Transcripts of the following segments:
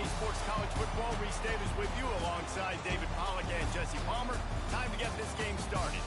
Sports College Football. Reese Davis with you alongside David Pollack and Jesse Palmer. Time to get this game started.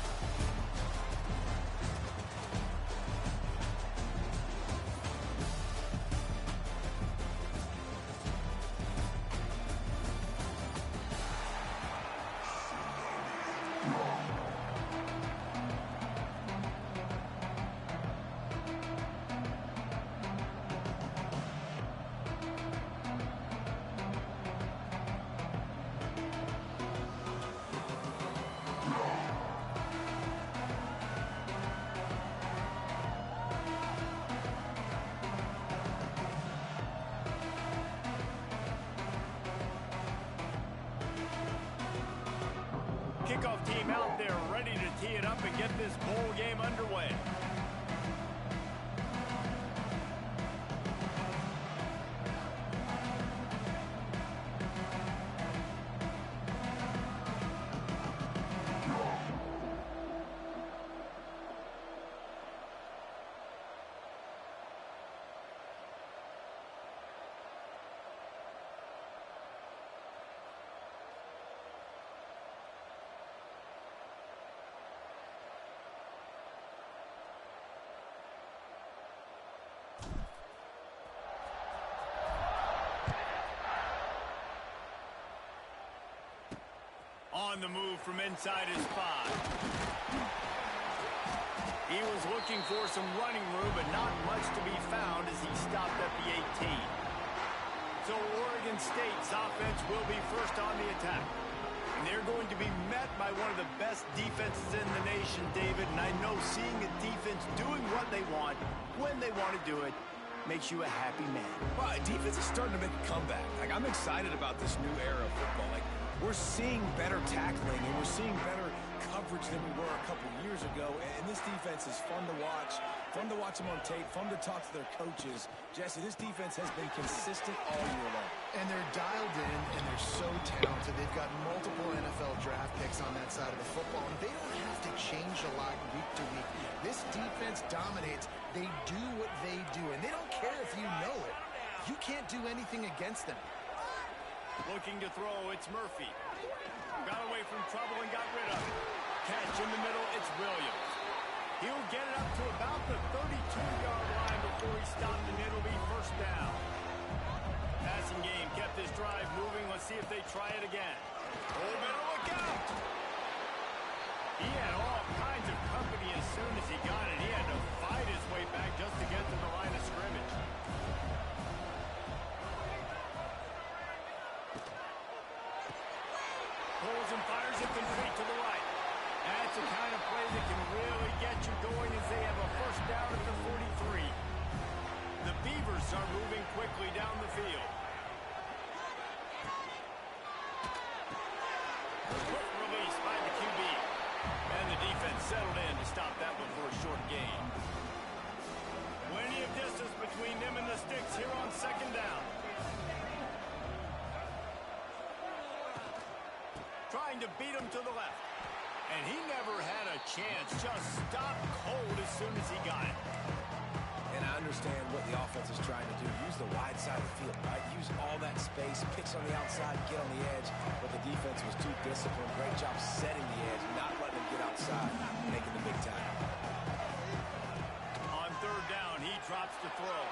Kickoff team out there ready to tee it up and get this bowl game underway. On the move from inside his 5. He was looking for some running room, but not much to be found as he stopped at the 18. So Oregon State's offense will be first on the attack. And they're going to be met by one of the best defenses in the nation, David. And I know seeing a defense doing what they want, when they want to do it, makes you a happy man. Well, defense is starting to make a comeback. Like, I'm excited about this new era of football. Like, we're seeing better tackling, and we're seeing better coverage than we were a couple years ago. And this defense is fun to watch them on tape, fun to talk to their coaches. Jesse, this defense has been consistent all year long. And they're dialed in, and they're so talented. They've got multiple NFL draft picks on that side of the football, and they don't have to change a lot week to week. This defense dominates. They do what they do, and they don't care if you know it. You can't do anything against them. Looking to throw, it's Murphy. Got away from trouble and got rid of it. Catch in the middle, it's Williams. He'll get it up to about the 32-yard line before he stopped, and it'll be first down. Passing game kept this drive moving. Let's see if they try it again. Oh, better look out! He had all kinds of company as soon as he got it. He had to fight his way back just to get to the line of scrimmage. Pulls and fires it complete to the right. That's the kind of play that can really get you going as they have a first down at the 43. The Beavers are moving quickly down the field. Quick release by the QB. And the defense settled in to stop that one for a short gain. Plenty of distance between them and the sticks here on second down. Trying to beat him to the left. And he never had a chance. Just stopped cold as soon as he got it. And I understand what the offense is trying to do. Use the wide side of the field, right? Use all that space, pitch on the outside, get on the edge. But the defense was too disciplined. Great job setting the edge, not letting him get outside, making the big time. On third down, he drops to throw.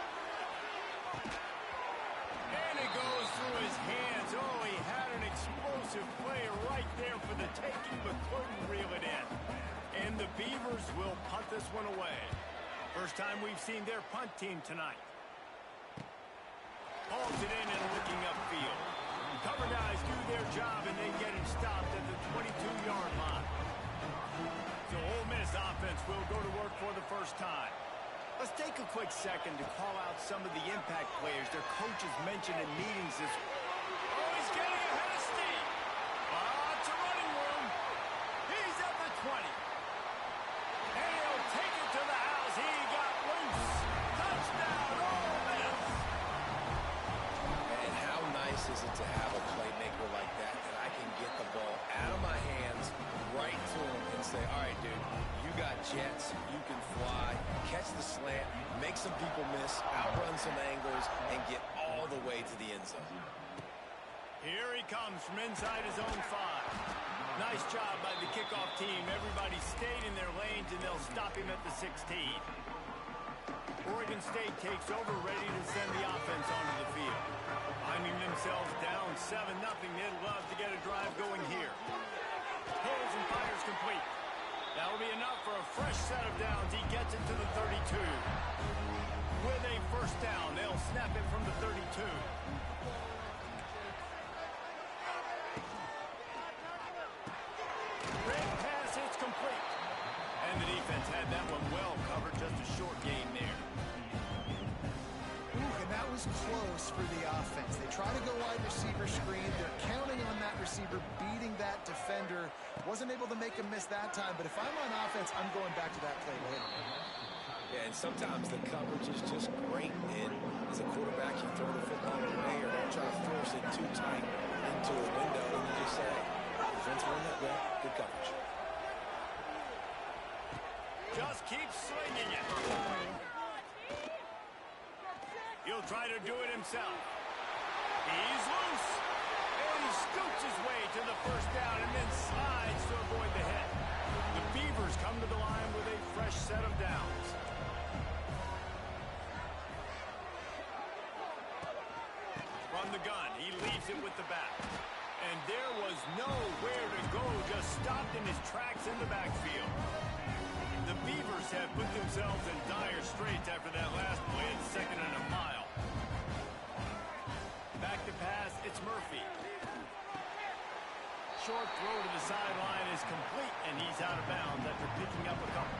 And it goes through his hands. Oh, he had an explosive play right there for the taking, but couldn't reel it in. And the Beavers will punt this one away. First time we've seen their punt team tonight. Hauls it in and looking upfield. Cover guys do their job, and they get him stopped at the 22-yard line. So Ole Miss offense will go to work for the first time. Let's take a quick second to call out some of the impact players their coaches mentioned in meetings this week. Oh, he's getting ahead of steam. Lots of running room. He's at the 20. And he'll take it to the house. He got loose. Touchdown, Ole Miss. And how nice is it to have a playmaker like that I can get the ball out of my hands right to him and say, all right, dude, you got jets, you can fly, catch the slant, make some people miss, outrun some angles, and get all the way to the end zone. Here he comes from inside his own 5. Nice job by the kickoff team. Everybody stayed in their lanes, and they'll stop him at the 16. Oregon State takes over, ready to send the offense onto the field. Finding themselves down 7-0, they'd love to get a drive going here. Pulls and fires complete. That'll be enough for a fresh set of downs. He gets it to the 32. With a first down, they'll snap it from the 32. Great pass, it's complete. And the defense had that one well covered, just a short gain there. Ooh, and that was close for the offense. They try to go wide receiver screen. They're counting on that receiver beating that defender. Wasn't able to make a miss that time, but if I'm on offense, I'm going back to that play later. Yeah, and sometimes the coverage is just great. And as a quarterback, you throw the football away or don't try to force it too tight into a window, and you just say, defense won that well, good coverage. Just keep slinging it. He'll try to do it himself. He's loose. And he scoots his way to the first down and then slides to avoid the hit. The Beavers come to the line with a fresh set of downs. From the gun, he leaves it with the back. And there was nowhere to go, just stopped in his tracks in the backfield. The Beavers have put themselves in dire straits after that last play at 2nd and a mile. Back to pass, it's Murphy. Short throw to the sideline is complete, and he's out of bounds after picking up a couple.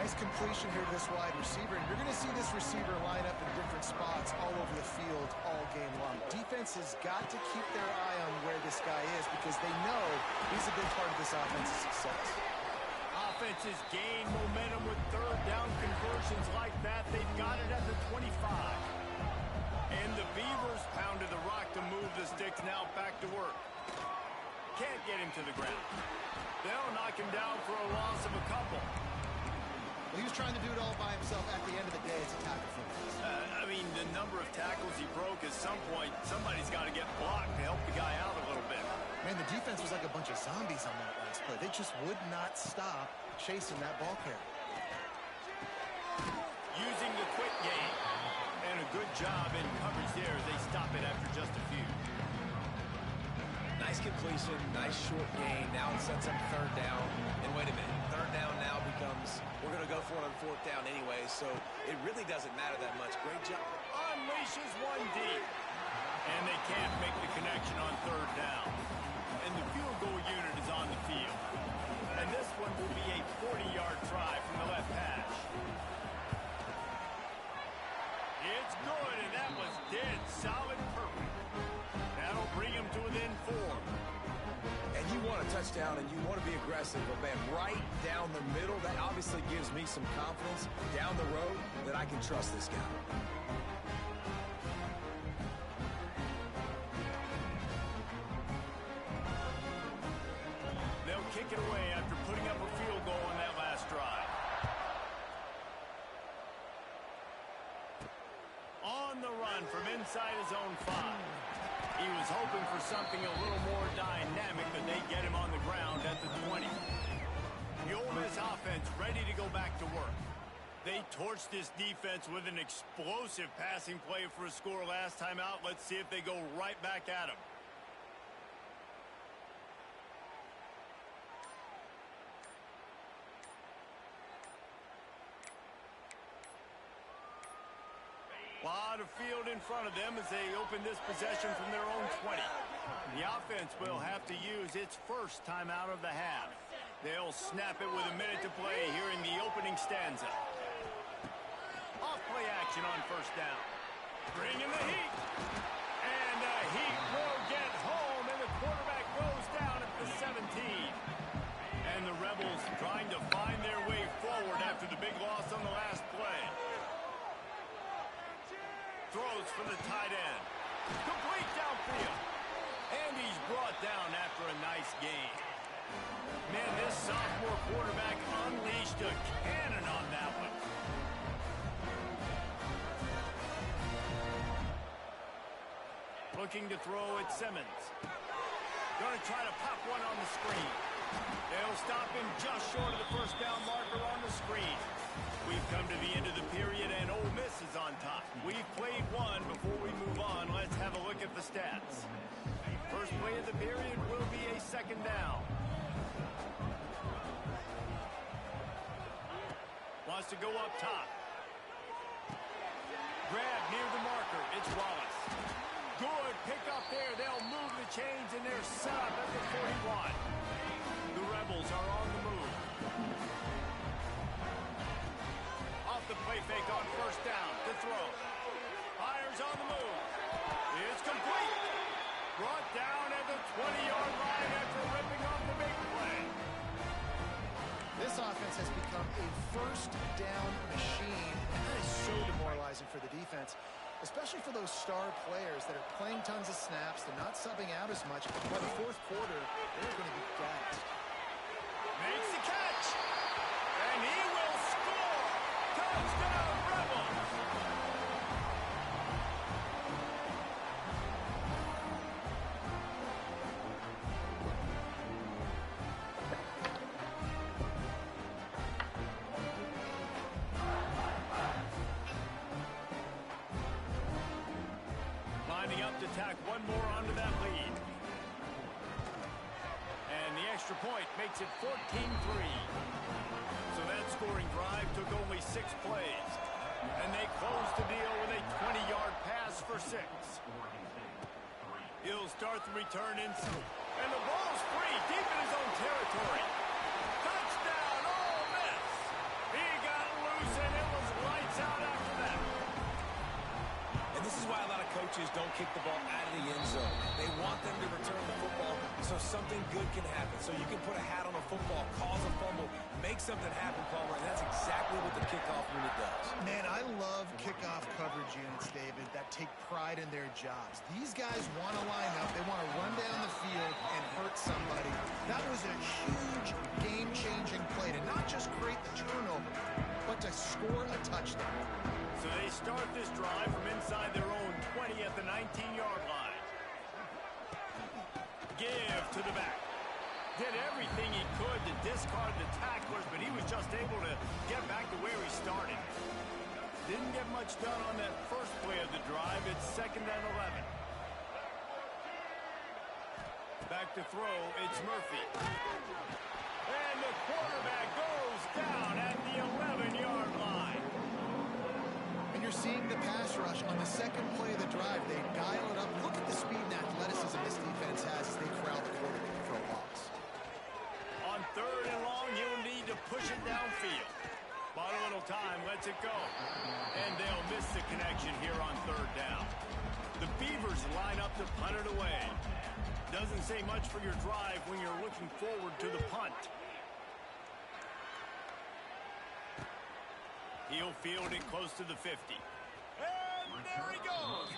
Nice completion here to this wide receiver, and you're going to see this receiver line up in different spots all over the field all game long. Defense has got to keep their eye on where this guy is because they know he's a big part of this offense's success. Offenses gain momentum with third down conversions like that. They've got it at the 25. And the Beavers pounded the rock to move the sticks, now back to work. Can't get him to the ground. They'll knock him down for a loss of a couple. Well, he was trying to do it all by himself. At the end of the day, it's a tackle for him. I mean, the number of tackles he broke, at some point, somebody's got to get blocked to help the guy out a little bit. Man, the defense was like a bunch of zombies on that last play. They just would not stop chasing that ball carrier. Using the quick game. And a good job in coverage there as they stop it after just a few. Nice completion, nice short gain. Now it sets up 3rd down. And wait a minute, 3rd down now becomes, we're going to go for it on 4th down anyway, so it really doesn't matter that much. Great job. Unleashes one deep. And they can't make the connection on 3rd down. And the field goal unit is on the field. And this one will be a 40-yard try from the left hash. It's good, and that was dead solid perfect. That'll bring him to within 4. And you want a touchdown and you want to be aggressive, but man, right down the middle, that obviously gives me some confidence down the road that I can trust this guy. They'll kick it away after putting up a field goal on that last drive. On the run from inside his own 5. He was hoping for something a little more dynamic, but they get him on the ground at the 20. The Ole Miss offense ready to go back to work. They torched this defense with an explosive passing play for a score last time out. Let's see if they go right back at him. Lot of field in front of them as they open this possession from their own 20. The offense will have to use its first timeout of the half. They'll snap it with a minute to play here in the opening stanza. Off play action on 1st down. Bring in the heat. And the heat will get home, and the quarterback goes down at the 17. And the Rebels trying to find their way forward after the big loss on the last play. Throws from the tight end. Complete downfield. And he's brought down after a nice gain. Man, this sophomore quarterback unleashed a cannon on that one. Looking to throw at Simmons. Going to try to pop one on the screen. They'll stop him just short of the first down marker on the screen. We've come to the end of the period, and Ole Miss is on top. We've played one. Before we move on, let's have a look at the stats. First play of the period will be a second down. Wants to go up top. Grab near the marker. It's Wallace. Good pick up there. They'll move the chains, and they're set up at the 41. The Rebels are on the move. Off the play fake on first down to throw. Fires on the move. It's complete. Brought down at the 20-yard line after ripping off the big play. This offense has become a first down machine, and that is so demoralizing for the defense, especially for those star players that are playing tons of snaps. They're not subbing out as much. By the fourth quarter, they're going to be gassed. Makes the catch, and he will score. Touchdown, Rebels. Lining up to tack one more onto that lead. And the extra point makes it 14-3. So that scoring drive took only 6 plays. And they closed the deal with a 20-yard pass for 6. He'll start the return inside. And the ball's free deep in his own territory. Touchdown, Ole Miss. He got loose, and it was lights out after that. And this is why a lot of coaches don't kick the ball out of the end zone. They want them to return the football so something good can happen. So you can put a hat on a football, cause a fumble, make something happen, Palmer, and that's exactly what the kickoff unit does. Man, I love kickoff coverage units, David, that take pride in their jobs. These guys want to line up. They want to run down the field and hurt somebody. That was a huge game-changing play to not just create the turnover, but to score a touchdown. So they start this drive from inside their own 20 at the 19-yard line. Give to the back. Did everything he could to discard the tacklers, but he was just able to get back to where he started. Didn't get much done on that first play of the drive. It's 2nd and 11. Back to throw. It's Murphy. And the quarterback goes down at the 11-yard line. And you're seeing the pass rush on the second play of the drive. They dial it up. Look at the speed and athleticism this defense has as they corral the quarterback for a loss. On 3rd and long, he'll need to push it downfield. Bought a little time, lets it go. And they'll miss the connection here on 3rd down. The Beavers line up to punt it away. Doesn't say much for your drive when you're looking forward to the punt. He'll field it close to the 50. And there he goes.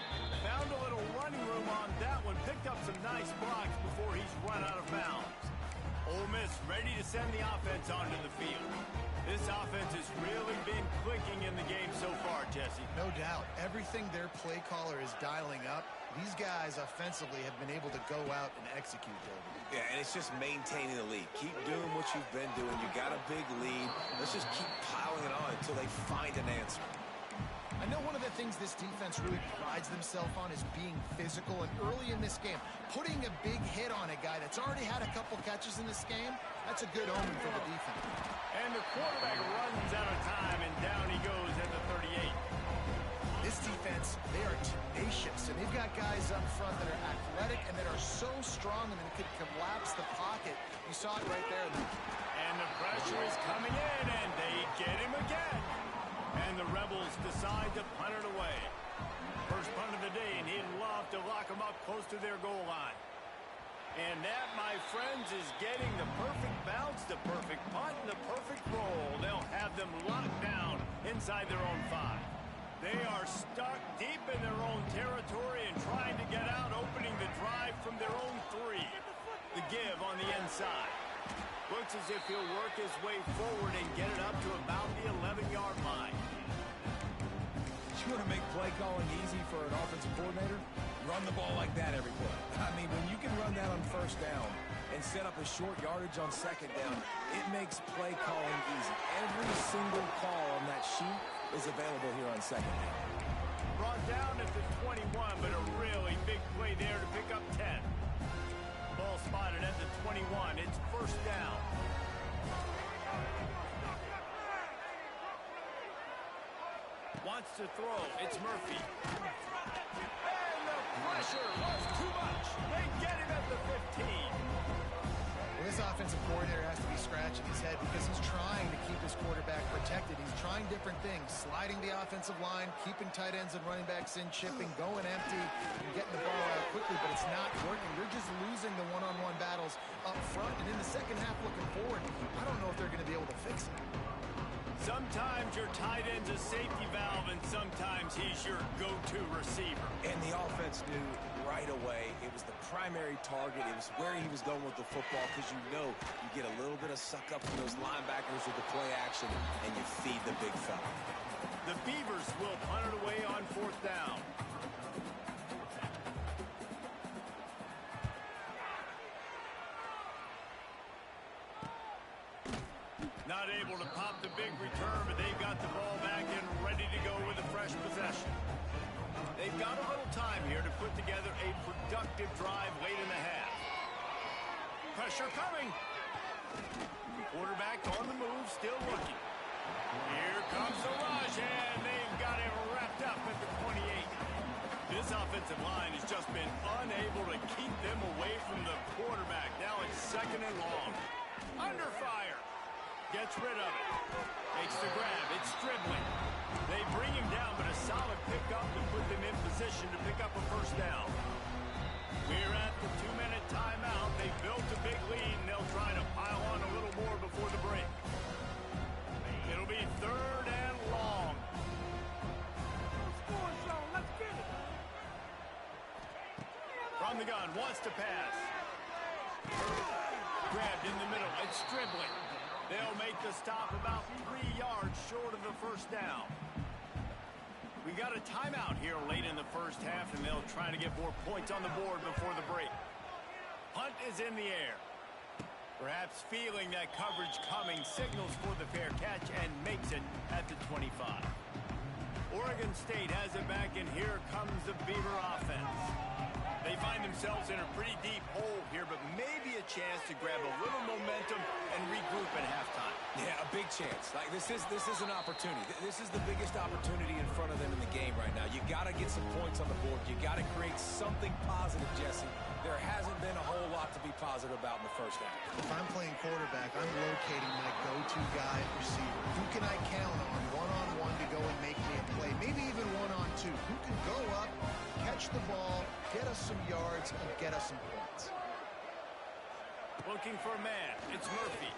Found a little running room on that one. Picked up some nice blocks before he's run out of bounds. Ole Miss ready to send the offense onto the field. This offense has really been clicking in the game so far, Jesse. No doubt. Everything their play caller is dialing up, these guys offensively have been able to go out and execute, David. Yeah, and it's just maintaining the lead. Keep doing what you've been doing. You got a big lead. Let's just keep piling it on until they find an answer. I know one of the things this defense really prides themselves on is being physical, and early in this game, putting a big hit on a guy that's already had a couple catches in this game, that's a good omen for the defense. And the quarterback runs out of time, and down he goes at the 38. This defense, they are tenacious, and they've got guys up front that are athletic and that are so strong and that could collapse the pocket. You saw it right there. And the pressure is coming in, and they get him again. And the Rebels decide to punt it away. First punt of the day, and he'd love to lock them up close to their goal line. And that, my friends, is getting the perfect bounce, the perfect punt, and the perfect roll. They'll have them locked down inside their own 5. They are stuck deep in their own territory and trying to get out, opening the drive from their own 3. The give on the inside. Looks as if he'll work his way forward and get it up to about the 11-yard line. You want to make play calling easy for an offensive coordinator? Run the ball like that every play. I mean, when you can run that on first down and set up a short yardage on second down, it makes play calling easy. Every single call on that sheet is available here on second down. Brought down at the 21, but a really big play there to pick up 10. Ball spotted at the 21. It's first down. Wants to throw. It's Murphy. And the pressure was too much. They get him at the 15. Well, this offensive coordinator has to be scratching his head because he's trying to keep his quarterback protected. He's trying different things, sliding the offensive line, keeping tight ends and running backs in, chipping, going empty, and getting the ball out quickly, but it's not working. They're just losing the one-on-one battles up front, and in the second half looking forward, I don't know if they're going to be able to fix it. Sometimes your tight end's a safety valve, and sometimes he's your go-to receiver. And the offense knew right away it was the primary target. It was where he was going with the football because you know you get a little bit of suck-up from those linebackers with the play action, and you feed the big fella. The Beavers will punt it away on fourth down. Not able to pop the big return, but they've got the ball back and ready to go with a fresh possession. They've got a little time here to put together a productive drive late in the half. Pressure coming. Quarterback on the move, still looking. Here comes the rush, and they've got him wrapped up at the 28. This offensive line has just been unable to keep them away from the quarterback. Now it's second and long. Under fire. Gets rid of it. Makes the grab. It's Stribling. They bring him down, but a solid pickup to put them in position to pick up a first down. We're at the 2-minute timeout. They built a big lead, and they'll try to pile on a little more before the break. It'll be third and long. Let's get it. From the gun, wants to pass. Grabbed in the middle. It's Stribling. They'll make the stop about 3 yards short of the first down. We got a timeout here late in the first half, and they'll try to get more points on the board before the break. Punt is in the air. Perhaps feeling that coverage coming, signals for the fair catch and makes it at the 25. Oregon State has it back, and here comes the Beaver offense. They find themselves in a pretty deep hole here, but maybe a chance to grab a little momentum and regroup at halftime. Yeah, a big chance. Like this is an opportunity. This is the biggest opportunity in front of them in the game right now. You got to get some points on the board. You got to create something positive, Jesse. There hasn't been a whole lot to be positive about in the first half. If I'm playing quarterback, I'm locating my go-to guy at receiver. Who can I count on one-on-one to go and make me a play? Maybe even one-on-two. Who can go up, catch the ball, get us some yards, and get us some points? Looking for a man. It's Murphy.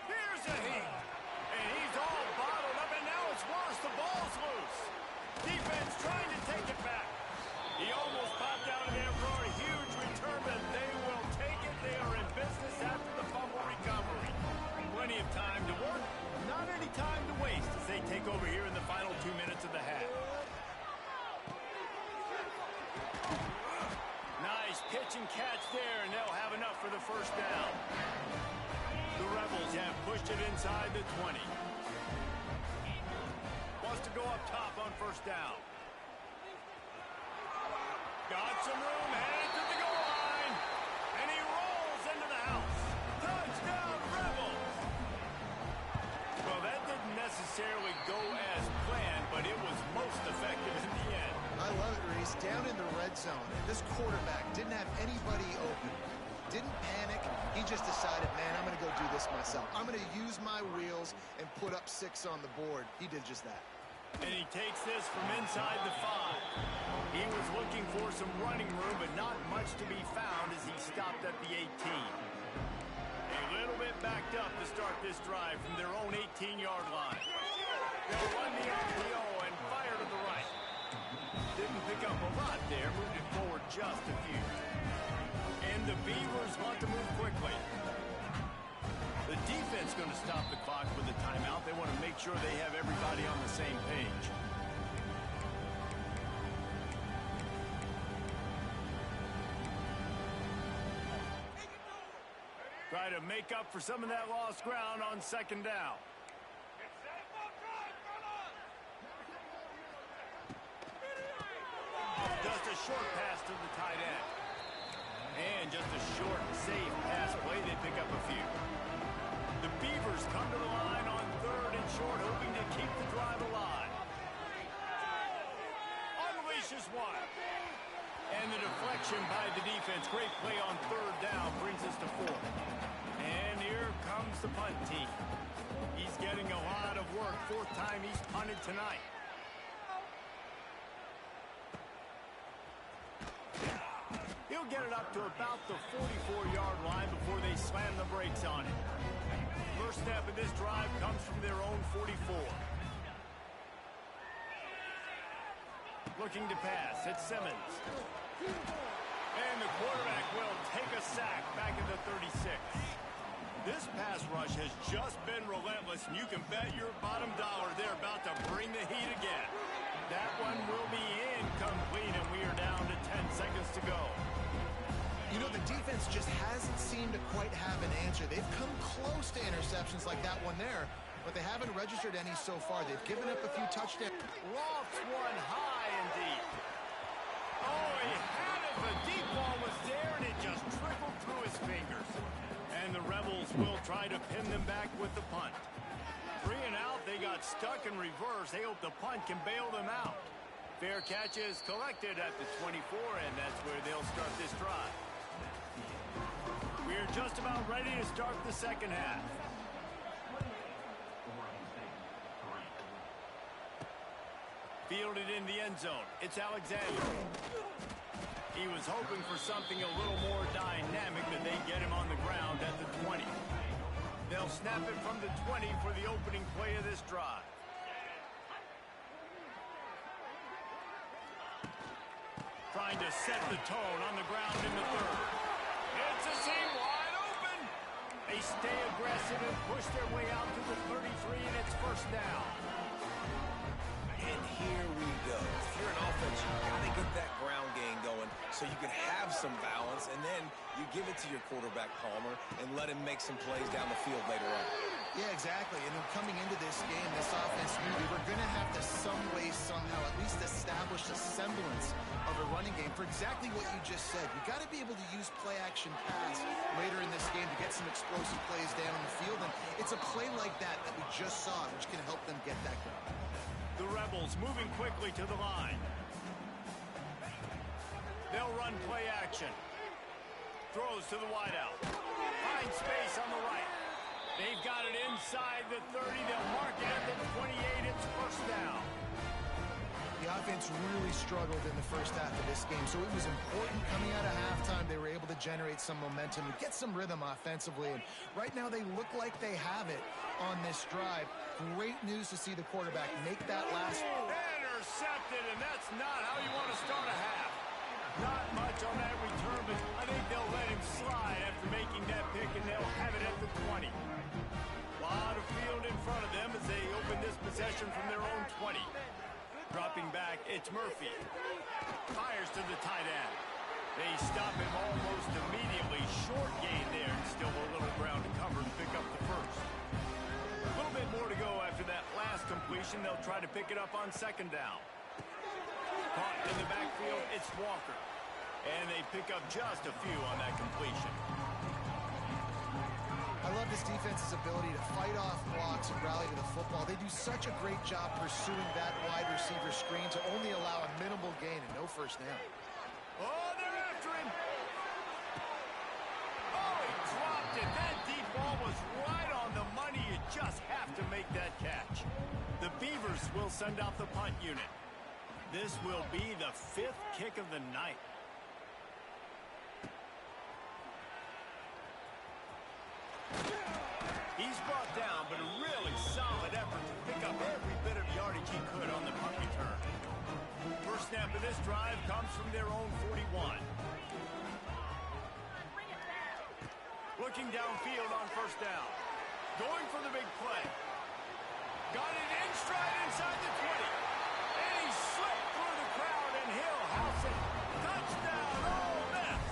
Here's a heat. And he's all bottled up, and now it's worse. The ball's loose. Defense trying to take it back. He almost popped out of there for a huge return, but they will take it. They are in business after the fumble recovery. Plenty of time to work. Not any time to waste as they take over here in the final 2 minutes of the half. Nice pitch and catch there, and they'll have enough for the first down. The Rebels have pushed it inside the 20. Wants to go up top on first down. Got some room, headed to the goal line, and he rolls into the house. Touchdown, Rebels! Well, that didn't necessarily go as planned, but it was most effective in the end. I love it, Reese. Down in the red zone, this quarterback didn't have anybody open. Didn't panic. He just decided, man, I'm going to go do this myself. I'm going to use my wheels and put up 6 on the board. He did just that. And he takes this from inside the 5. He was looking for some running room, but not much to be found as he stopped at the 18. A little bit backed up to start this drive from their own 18-yard line. They'll run the RPO and fire to the right. Didn't pick up a lot there, moved it forward just a few. And the Beavers want to move quickly. The defense going to stop the clock with the timeout. They want to make sure they have everybody on the same page. Try to make up for some of that lost ground on second down. Just a short pass to the tight end. And just a short, safe pass play. They pick up a few. The Beavers come to the line on third and short, hoping to keep the drive alive. Unleashes one. And the deflection by the defense. Great play on third down brings us to fourth. And here comes the punt team. He's getting a lot of work. Fourth time he's punted tonight. He'll get it up to about the 44-yard line before they slam the brakes on it. First step of this drive comes from their own 44. Looking to pass. It's Simmons. And the quarterback will take a sack back at the 36. This pass rush has just been relentless, and you can bet your bottom dollar they're about to bring the heat again. That one will be incomplete, and we are down to 10 seconds to go. You know, the defense just hasn't seemed to quite have an answer. They've come close to interceptions like that one there, but they haven't registered any so far. They've given up a few touchdowns. Lofts one high and deep. Oh, he had it. The deep ball was there, and it just trickled through his fingers. And the Rebels will try to pin them back with the punt. 3 and out, they got stuck in reverse. They hope the punt can bail them out. Fair catch is collected at the 24, and that's where they'll start this drive. We're just about ready to start the second half. Fielded in the end zone. It's Alexander. He was hoping for something a little more dynamic, but they get him on the ground at the 20. They'll snap it from the 20 for the opening play of this drive. Trying to set the tone on the ground in the third. It's a seam wide open. They stay aggressive and push their way out to the 33, and it's first down. And here we go. If you're an offense, you got to get that ground game going so you can have some balance, and then you give it to your quarterback, Palmer, and let him make some plays down the field later on. Yeah, exactly. And then coming into this game, this offense knew they were going to have to some way, somehow, at least establish a semblance of a running game for exactly what you just said. You got to be able to use play-action pass later in this game to get some explosive plays down the field, and it's a play like that that we just saw, which can help them get that going. The Rebels moving quickly to the line. They'll run play action. Throws to the wideout. Finds space on the right. They've got it inside the 30. They'll mark it at the 28. It's first down. The offense really struggled in the first half of this game, so it was important coming out of halftime they were able to generate some momentum and get some rhythm offensively. And right now they look like they have it on this drive. Great news to see the quarterback make that last. Intercepted, and that's not how you want to start a half. Not much on that return, but I think they'll let him slide after making that pick, and they'll have it at the 20. A lot of field in front of them as they open this possession from their own 20. Dropping back, it's Murphy. Fires to the tight end. They stop him almost immediately. Short gain there, and still a little ground to cover to pick up the first. A little bit more to go after that last completion. They'll try to pick it up on second down. Caught in the backfield, it's Walker. And they pick up just a few on that completion. I love this defense's ability to fight off blocks and rally to the football. They do such a great job pursuing that wide receiver screen to only allow a minimal gain and no first down. Oh, they're after him. Oh, he dropped it. That deep ball was right on the money. You just have to make that catch. The Beavers will send out the punt unit. This will be the 5th kick of the night. He's brought down, but a really solid effort to pick up every bit of yardage he could on the punt return. First snap of this drive comes from their own 41. Looking downfield on first down. Going for the big play. Got it in stride inside the 20. And he slipped through the crowd, and he'll house it. Touchdown, Ole Miss!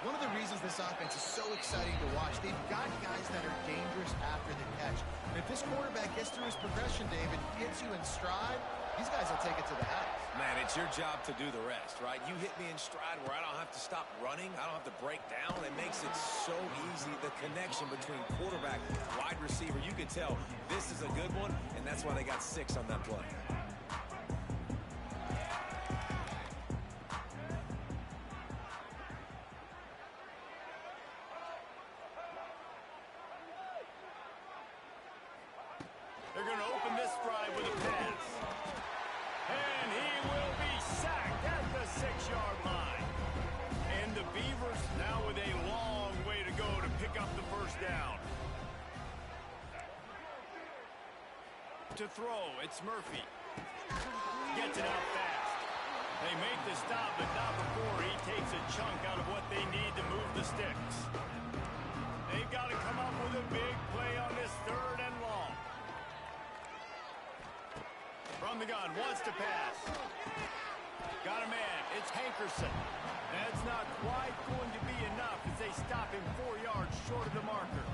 One of the reasons reasons this offense is so exciting to watch. They've got guys that are dangerous after the catch. And if this quarterback gets through his progression, David, gets you in stride, these guys will take it to the house. Man, it's your job to do the rest, right? You hit me in stride where I don't have to stop running. I don't have to break down. It makes it so easy. The connection between quarterback, wide receiver, you can tell this is a good one, and that's why they got 6 on that play. They're going to open this drive with a pass. And he will be sacked at the 6-yard line. And the Beavers now with a long way to go to pick up the first down. To throw, it's Murphy. Gets it out fast. They make the stop, but not before he takes a chunk out of what they need to move the sticks. They've got to come up with a big play on this 3rd and long. From the gun, wants to pass. Got a man, it's Hankerson. That's not quite going to be enough as they stop him 4 yards short of the marker.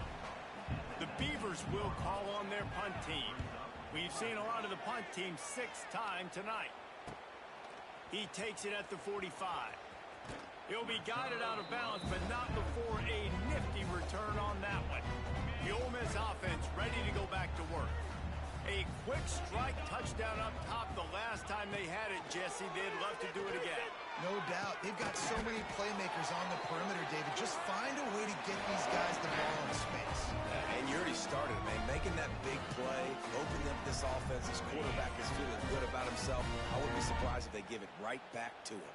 The Beavers will call on their punt team. We've seen a lot of the punt team 6-time tonight. He takes it at the 45. He'll be guided out of bounds, but not before a nifty return on that one. The Ole Miss offense ready to go back to work. A quick strike touchdown up top the last time they had it, Jesse. They'd love to do it again. No doubt. They've got so many playmakers on the perimeter, David. Just find a way to get these guys the ball in space. And you already started, man. Making that big play, opening up this offense. This quarterback is feeling good about himself. I wouldn't be surprised if they give it right back to him.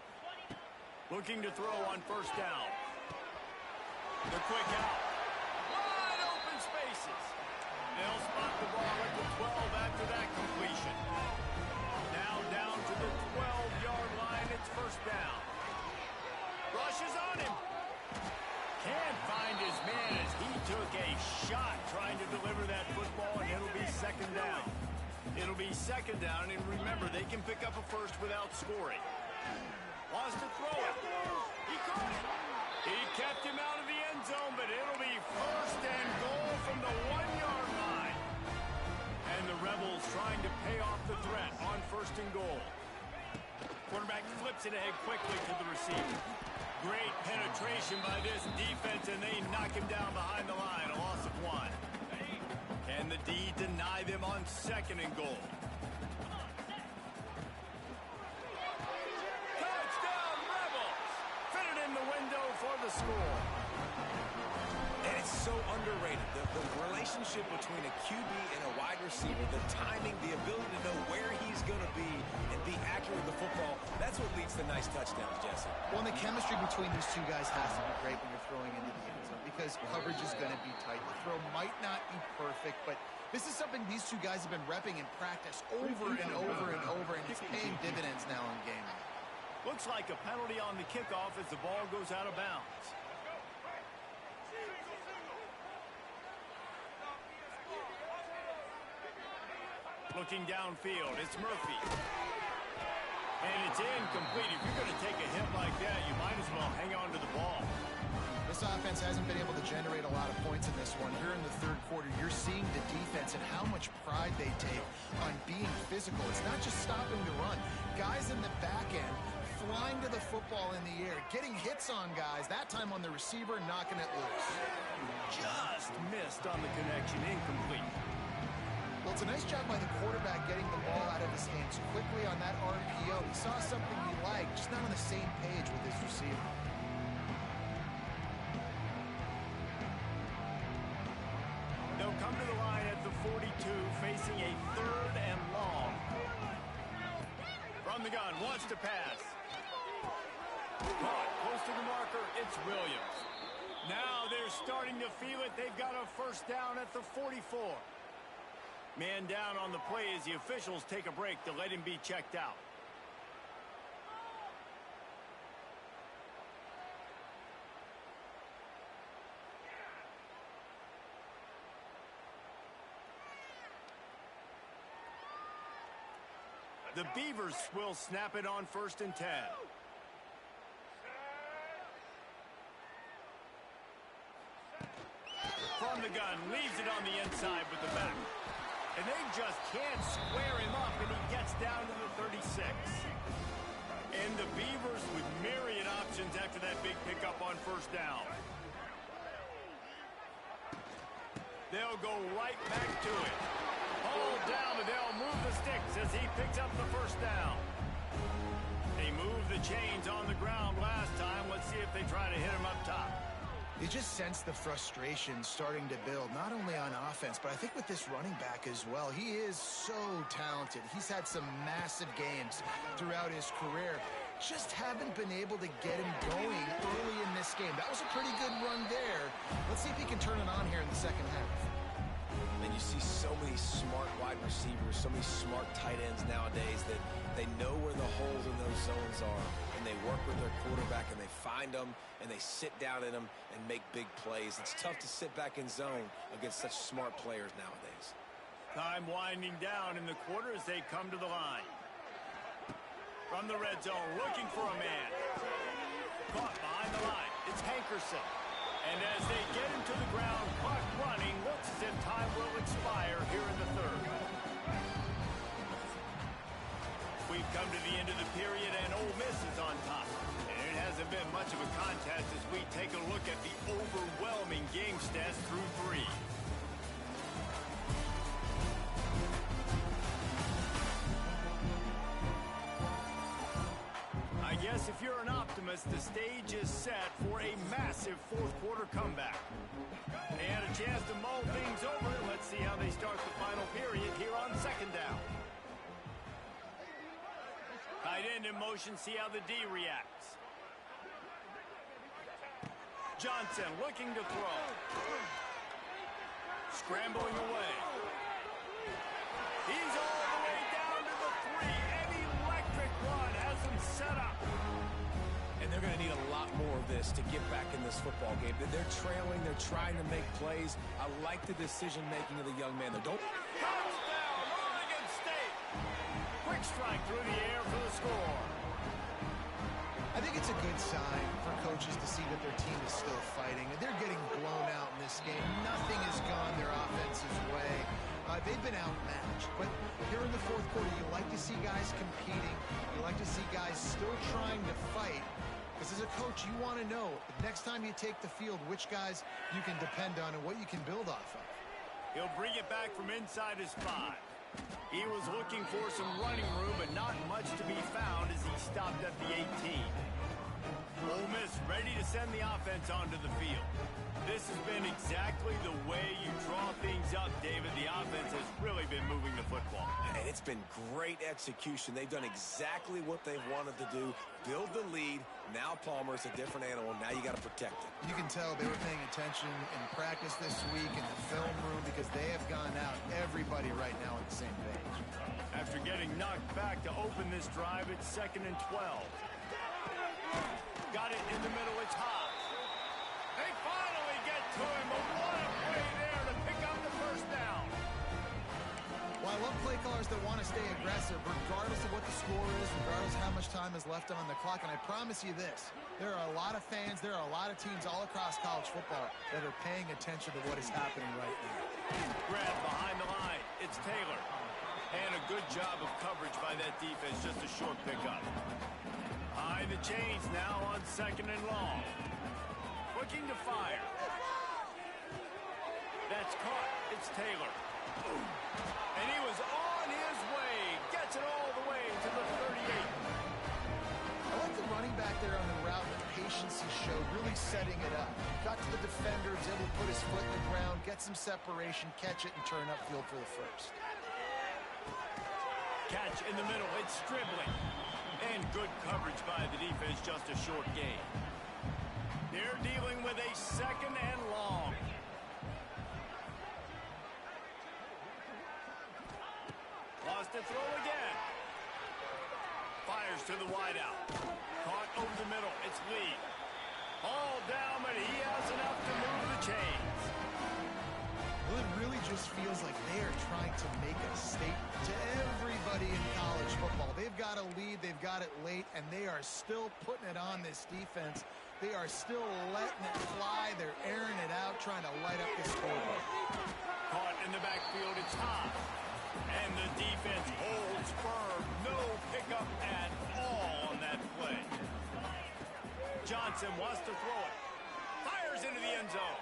Looking to throw on first down. The quick out. Wide open spaces. They'll spot the ball at the 12 after that completion. Now down to the 12-yard line. It's first down. Rushes on him. Can't find his man as he took a shot trying to deliver that football, and it'll be second down. It'll be second down, and remember, they can pick up a first without scoring. Wants to throw it. He caught it. He kept him out of the end zone, but it'll be first and goal from the 1-yard line. And the Rebels trying to pay off the threat on first and goal. Quarterback flips it ahead quickly to the receiver. Great penetration by this defense, and they knock him down behind the line. A loss of 1. Can the D deny them on second and goal? Touchdown, Rebels! Fitted in the window for the score. And it's so underrated. The relationship between a QB and a wide receiver, the timing, the ability to know where he's going to be and be accurate with the football, that's what leads to nice touchdowns, Jesse. Well, and the chemistry between these two guys has to be great when you're throwing into the end zone because coverage is going to be tight. The throw might not be perfect, but this is something these two guys have been repping in practice over and over and over, and it's paying dividends now in game. Looks like a penalty on the kickoff as the ball goes out of bounds. Looking downfield, it's Murphy. And it's incomplete. If you're going to take a hit like that, you might as well hang on to the ball. This offense hasn't been able to generate a lot of points in this one. Here in the third quarter, you're seeing the defense and how much pride they take on being physical. It's not just stopping the run. Guys in the back end flying to the football in the air, getting hits on guys, that time on the receiver, knocking it loose. Just missed on the connection, incomplete. Well, it's a nice job by the quarterback getting the ball out of his hands quickly on that RPO. He saw something he liked, just not on the same page with his receiver. They'll come to the line at the 42, facing a 3rd and long. From the gun, wants to pass. Caught, close to the marker, it's Williams. Now they're starting to feel it. They've got a first down at the 44. Man down on the play as the officials take a break to let him be checked out. The Beavers will snap it on 1st and 10. from the gun, leaves it on the inside with the back. And they just can't square him up, and he gets down to the 36. And the Beavers with myriad options after that big pickup on first down. They'll go right back to it. Hold down, and they'll move the sticks as he picks up the first down. They moved the chains on the ground last time. Let's see if they try to hit him up top. You just sense the frustration starting to build, not only on offense, but I think with this running back as well. He is so talented. He's had some massive games throughout his career. Just haven't been able to get him going early in this game. That was a pretty good run there. Let's see if he can turn it on here in the second half. And you see so many smart wide receivers, so many smart tight ends nowadays that they know where the holes in those zones are, and they work with their quarterback, and they find them, and they sit down in them and make big plays. It's tough to sit back in zone against such smart players nowadays. Time winding down in the quarter as they come to the line. From the red zone, looking for a man. Caught behind the line. It's Hankerson. And as they get him to the ground, clock running, looks as if time will expire here in the third. We've come to the end of the period, and Ole Miss is on top. And it hasn't been much of a contest as we take a look at the overwhelming game stats through 3. I guess if you're an optimist, the stage is set for a massive fourth-quarter comeback. They had a chance to mull things over. Let's see how they start the final period here on second down. Tight end in motion, see how the D reacts. Johnson looking to throw. Scrambling away. He's all the way down to the 3. An electric run has him set up. And they're going to need a lot more of this to get back in this football game. They're trailing. They're trying to make plays. I like the decision-making of the young man. Touchdown, Oregon State. Quick strike through the air for the score. I think it's a good sign for coaches to see that their team is still fighting. They're getting blown out in this game. Nothing has gone their offense's way. They've been outmatched. But here in the fourth quarter, you like to see guys competing. You like to see guys still trying to fight. Because as a coach, you want to know the next time you take the field, which guys you can depend on and what you can build off of. He'll bring it back from inside his 5. He was looking for some running room, but not much to be found as he stopped at the 18. Ole Miss ready to send the offense onto the field. This has been exactly the way you draw things up, David. The offense has really been moving the football. And it's been great execution. They've done exactly what they've wanted to do. Build the lead. Now Palmer's a different animal. Now you got to protect it. You can tell they were paying attention in practice this week in the film room because they have gone out, everybody right now on the same page. After getting knocked back to open this drive, it's 2nd and 12. Got it in the middle. It's Hobbs. They finally get to him, but what a play there to pick up the first down. Well, I love play callers that want to stay aggressive, regardless of what the score is, regardless of how much time is left on the clock. And I promise you this, there are a lot of fans, there are a lot of teams all across college football that are paying attention to what is happening right now. Grab behind the line. It's Taylor. And a good job of coverage by that defense, just a short pickup. Behind the chains now on 2nd and long. Looking to fire. That's caught. It's Taylor. And he was on his way. Gets it all the way to the 38. I like the running back there on the route, the patience he showed, really setting it up. Got to the defender, was able to put his foot in the ground, get some separation, catch it, and turn upfield for the first. Catch in the middle. It's Stribling. And good coverage by the defense, just a short gain. They're dealing with a 2nd and long. Lost a throw again. Fires to the wideout. Caught over the middle. It's Lee. All down, but he has enough to move the chains. Well, it really just feels like they are trying to make a statement to everybody in college football. They've got a lead, they've got it late, and they are still putting it on this defense. They are still letting it fly. They're airing it out, trying to light up the scoreboard. Caught in the backfield, it's Hobbs. And the defense holds firm. No pickup at all on that play. Johnson wants to throw it. Fires into the end zone.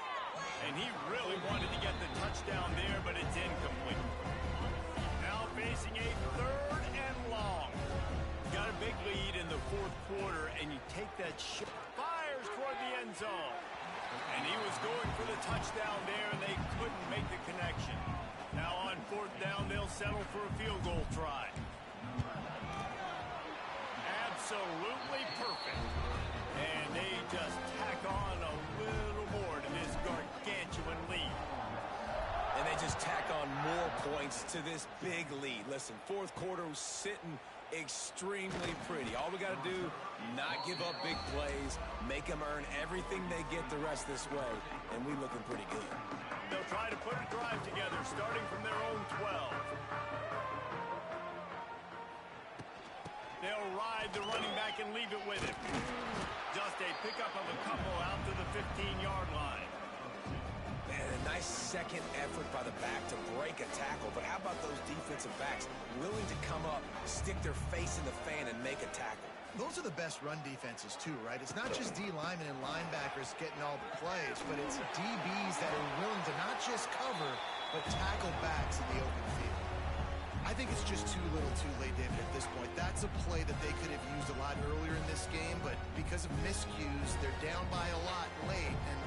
And he really wanted to get the touchdown there, but it's incomplete. Now facing a 3rd and long. Got a big lead in the 4th quarter, and you take that shot. Fires toward the end zone. And he was going for the touchdown there, and they couldn't make the connection. Now on 4th down, they'll settle for a field goal try. Absolutely perfect. And they just tack on a little more to this gargantuan lead. And they just tack on more points to this big lead. Listen, 4th quarter was sitting extremely pretty. All we got to do, not give up big plays, make them earn everything they get the rest this way, and we looking pretty good. They'll try to put a drive together, starting from their own 12. They'll ride the running back and leave it with him. Just a pickup of a couple out to the 15-yard line. Man, a nice second effort by the back to break a tackle. But how about those defensive backs willing to come up, stick their face in the fan, and make a tackle? Those are the best run defenses, too, right? It's not just D linemen and linebackers getting all the plays, but it's DBs that are willing to not just cover, but tackle backs in the open field. I think it's just too little too late, David, at this point. That's a play that they could have used a lot earlier in this game, but because of miscues, they're down by a lot late, and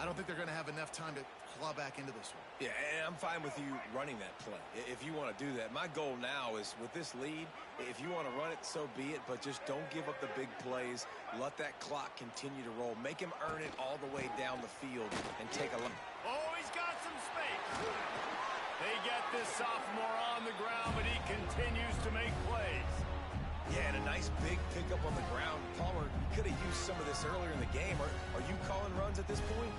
I don't think they're going to have enough time to claw back into this one. Yeah, and I'm fine with you running that play if you want to do that. My goal now is with this lead, if you want to run it, so be it, but just don't give up the big plays. Let that clock continue to roll. Make him earn it all the way down the field and take a look. Oh, he's got some space. They get this sophomore on the ground, but he continues to make plays. Yeah, and a nice big pickup on the ground. Palmer, you could have used some of this earlier in the game. Are you calling runs at this point?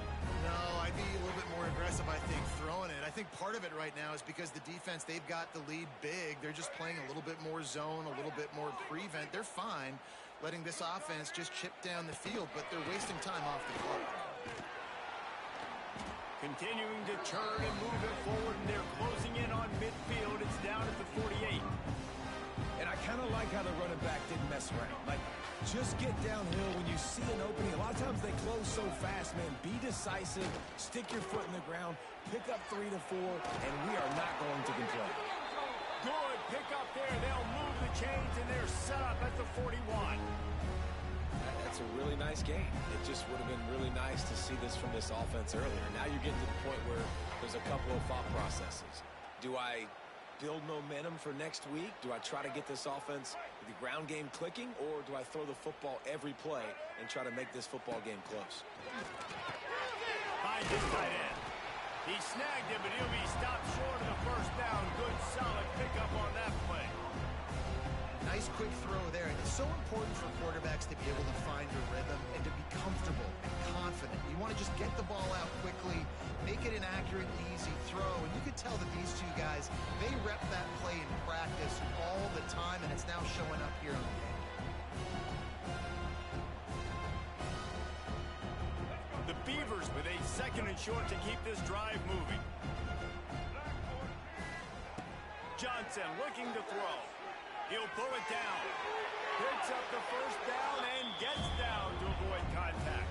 No, I'd be a little bit more aggressive, I think, throwing it. I think part of it right now is because the defense, they've got the lead big. They're just playing a little bit more zone, a little bit more prevent. They're fine letting this offense just chip down the field, but they're wasting time off the clock. Continuing to turn and move it forward, and they're closing in on midfield. It's down at the 48. And I kind of like how the running back didn't mess around. Like, just get downhill when you see an opening. A lot of times they close so fast, man. Be decisive, stick your foot in the ground, pick up 3 to 4, and we are not going to complain. Good pick up there. They'll move the chains, and they're set up at the 41. That's a really nice game. It just would have been really nice to see this from this offense earlier. Now you're getting to the point where there's a couple of thought processes. Do I build momentum for next week? Do I try to get this offense, the ground game clicking, or do I throw the football every play and try to make this football game close? Finds his tight end. He snagged him, but he'll be stopped short of the first down. Good, solid pickup on that play. Nice quick throw there. And it's so important for quarterbacks to be able to find a rhythm and to be comfortable and confident. You want to just get the ball out quickly, make it an accurate, easy throw. And you could tell that these two guys, they rep that play in practice all the time, and it's now showing up here on the game. The Beavers with a 2nd and short to keep this drive moving. Johnson looking to throw. He'll pull it down. Picks up the first down and gets down to avoid contact.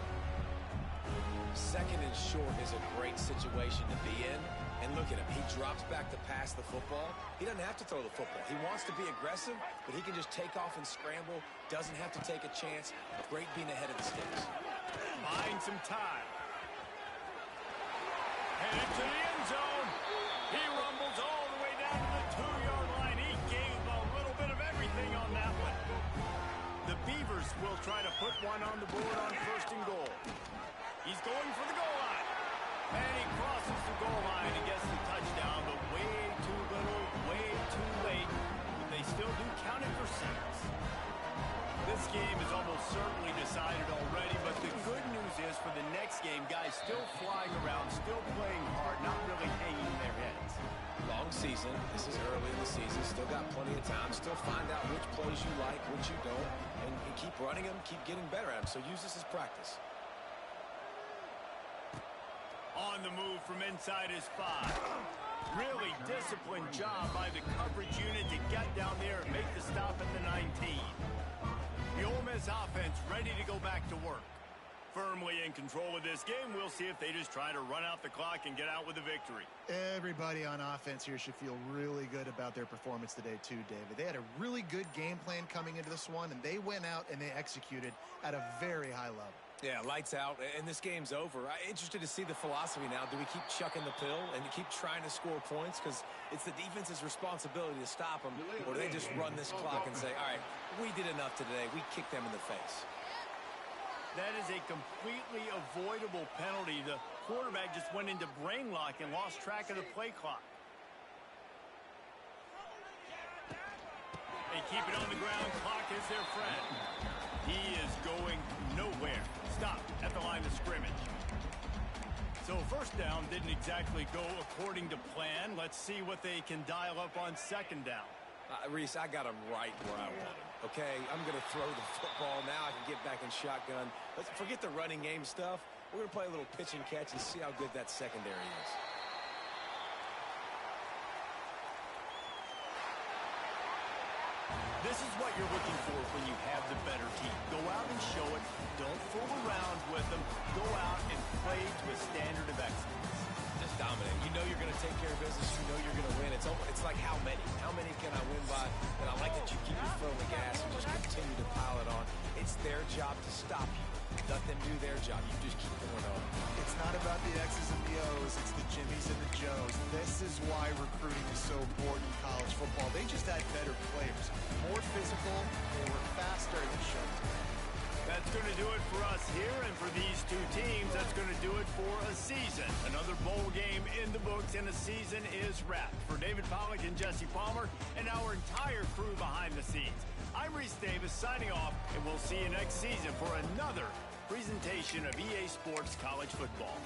2nd and short is a great situation to be in. And look at him. He drops back to pass the football. He doesn't have to throw the football. He wants to be aggressive, but he can just take off and scramble. Doesn't have to take a chance. Great being ahead of the sticks. Buying some time. Headed to the end zone. He rumbles all the way down to the 2-yard line. He gave a little bit of everything on that one. The Beavers will try to put one on the board on 1st and goal. He's going for the goal line. And he crosses the goal line and gets the touchdown, but way too little, way too late. But they still do count it for 6. This game is almost certainly decided already, but the good news is for the next game, guys still flying around, still playing hard, not really hanging season. This is early in the season. Still got plenty of time. Still find out which plays you like, which you don't, and keep running them, keep getting better at them. So use this as practice. On the move from inside his 5. Really disciplined job by the coverage unit to get down there and make the stop at the 19. The Ole Miss offense ready to go back to work. Firmly in control of this game. We'll see if they just try to run out the clock and get out with a victory. Everybody on offense here should feel really good about their performance today too, David. They had a really good game plan coming into this one, and they went out and they executed at a very high level. Yeah, lights out, and this game's over. I'm interested to see the philosophy now. Do we keep chucking the pill and keep trying to score points? Because it's the defense's responsibility to stop them. Or do they just run this clock and say, all right, we did enough today. We kicked them in the face. That is a completely avoidable penalty. The quarterback just went into brain lock and lost track of the play clock. They keep it on the ground. Clock is their friend. He is going nowhere. Stop at the line of scrimmage. So first down didn't exactly go according to plan. Let's see what they can dial up on second down. Reese, I got him right where I want him. Okay, I'm going to throw the football. Now I can get back in shotgun. Let's forget the running game stuff. We're going to play a little pitch and catch and see how good that secondary is. This is what you're looking for when you have the better team. Go out and show it. Don't fool around with them. Go out and play to a standard of excellence. Just dominate. You know you're going to take care of business. You know you're going to win. It's like how many? How many can I win by? And I like that you keep your foot on the gas and just continue to pile it on. It's their job to stop you. Let them do their job. You just keep going on. It's not about the X's and the O's. It's the Jimmies and the Joes. This is why recruiting is so important in college football. They just had better players. More physical. They were faster than showed. That's going to do it for us here, and for these two teams, that's going to do it for a season. Another bowl game in the books, and the season is wrapped. For David Pollack and Jesse Palmer, and our entire crew behind the scenes, I'm Reese Davis signing off, and we'll see you next season for another presentation of EA Sports College Football.